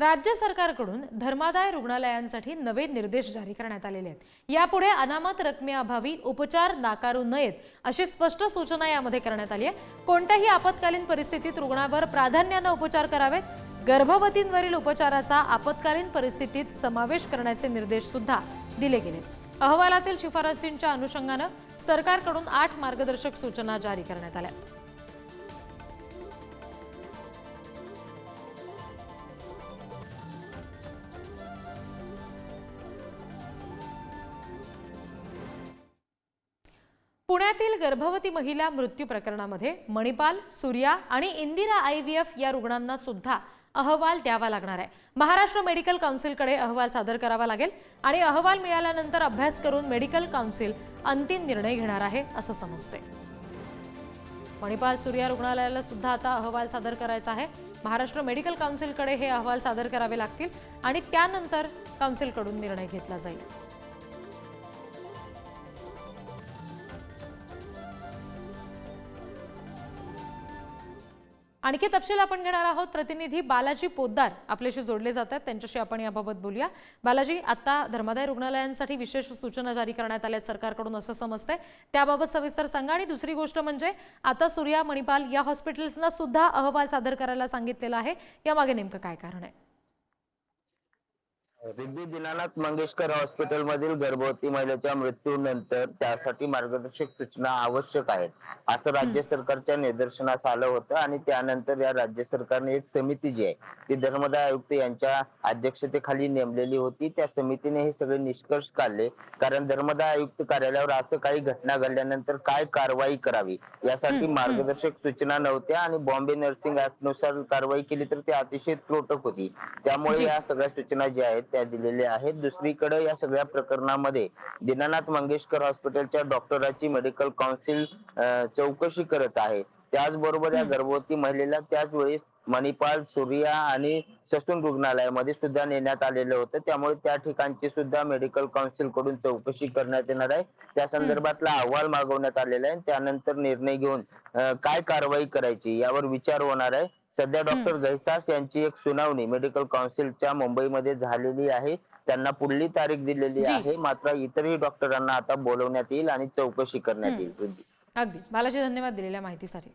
राज्य सरकारकडून धर्मादाय रुग्णालयांसाठी नवे निर्देश जारी करण्यात आलेले आहेत। यापुढे अनामत रकमेअभावी उपचार नाकारू नयेत अशी स्पष्ट सूचना यामध्ये करण्यात आली आहे। कोणत्याही आपत्कालीन परिस्थितीत रुग्णावर प्राधान्याने उपचार करावेत। गर्भवतींवरील उपचाराचा आपत्कालीन परिस्थितीत समावेश करण्याचे निर्देश सुद्धा दिले गेले। अहवालातील शिफारसींच्या अनुषंगाने सरकारकडून 8 मार्गदर्शक सूचना जारी करण्यात आल्या। पुण्यातील गर्भवती महिला मृत्यू प्रकरणामध्ये मणिपाल, सूर्या आणि इंदिरा IVF या रुग्णांना सुद्धा अहवाल द्यावा लागणार आहे। महाराष्ट्र मेडिकल काउन्सिलकडे अहवाल सादर करावा लागेल आणि अहवाल मिळाल्यानंतर अभ्यास करून मेडिकल काउन्सिल अंतिम निर्णय घेणार आहे असं समजते। मणिपाल, सूर्या रुग्णालयाला सुद्धा आता अहवाल सादर करायचा आहे। महाराष्ट्र मेडिकल काउन्सिलकडे हे अहवाल सादर करावे लागतील आणि त्यानंतर काउन्सिलकडून निर्णय घेतला जाईल। आणखी तपशील आपण घेणार आहोत। प्रतिनिधी बालाजी पोद्दार आपल्याशी जोडले जातात, त्यांच्याशी आपण याबाबत बोलूया। बालाजी, आता धर्मादाय रुग्णालयांसाठी विशेष सूचना जारी करण्यात आल्या सरकारकडून असं समजतंय, त्याबाबत सविस्तर सांगा। आणि दुसरी गोष्ट म्हणजे आता सूर्या, मणिपाल या हॉस्पिटल्सना सुद्धा अहवाल सादर करायला सांगितलेला आहे, यामागे नेमकं काय कारण आहे? रिद्धी दीनानाथ मंगेशकर हॉस्पिटल मधील गर्भवती महिलेच्या मृत्यूनंतर त्यासाठी मार्गदर्शक सूचना आवश्यक आहेत असं राज्य सरकारच्या निदर्शनास आलं होतं आणि त्यानंतर या राज्य सरकारने एक समिती जी आहे ती धर्मदाय आयुक्त यांच्या अध्यक्षतेखाली नेमलेली होती। त्या समितीने हे सगळे निष्कर्ष काढले, कारण धर्मदाय आयुक्त कार्यालयावर असं काही घटना घडल्यानंतर काय कारवाई करावी यासाठी मार्गदर्शक सूचना नव्हत्या आणि बॉम्बे नर्सिंग ऍक्ट नुसार कारवाई केली तर ती अतिशय त्रोटक होती। त्यामुळे या सगळ्या सूचना ज्या आहेत त्या दिलेल्या आहेत। दुसरीकडे या सगळ्या प्रकरणामध्ये दीनानाथ मंगेशकर हॉस्पिटलच्या डॉक्टरांची मेडिकल काउन्सिल चौकशी करत आहे। त्याचबरोबर या गर्भवती महिलेला त्याच वेळेस मणिपाल, सूर्या आणि ससून रुग्णालयामध्ये सुद्धा नेण्यात आलेलं होतं। त्यामुळे त्या ठिकाणची सुद्धा मेडिकल काउन्सिल कडून चौकशी करण्यात येणार आहे। त्या संदर्भातला अहवाल मागवण्यात आलेला आहे। त्यानंतर निर्णय घेऊन काय कारवाई करायची यावर विचार होणार आहे। सध्या डॉक्टर गैसास यांची एक सुनावणी मेडिकल काउन्सिलच्या मुंबईमध्ये झालेली आहे। त्यांना पुढली तारीख दिलेली आहे, मात्र इतरही डॉक्टरांना आता बोलवण्यात येईल आणि चौकशी करण्यात येईल। अगदी बालाजी, धन्यवाद दिलेल्या माहितीसाठी।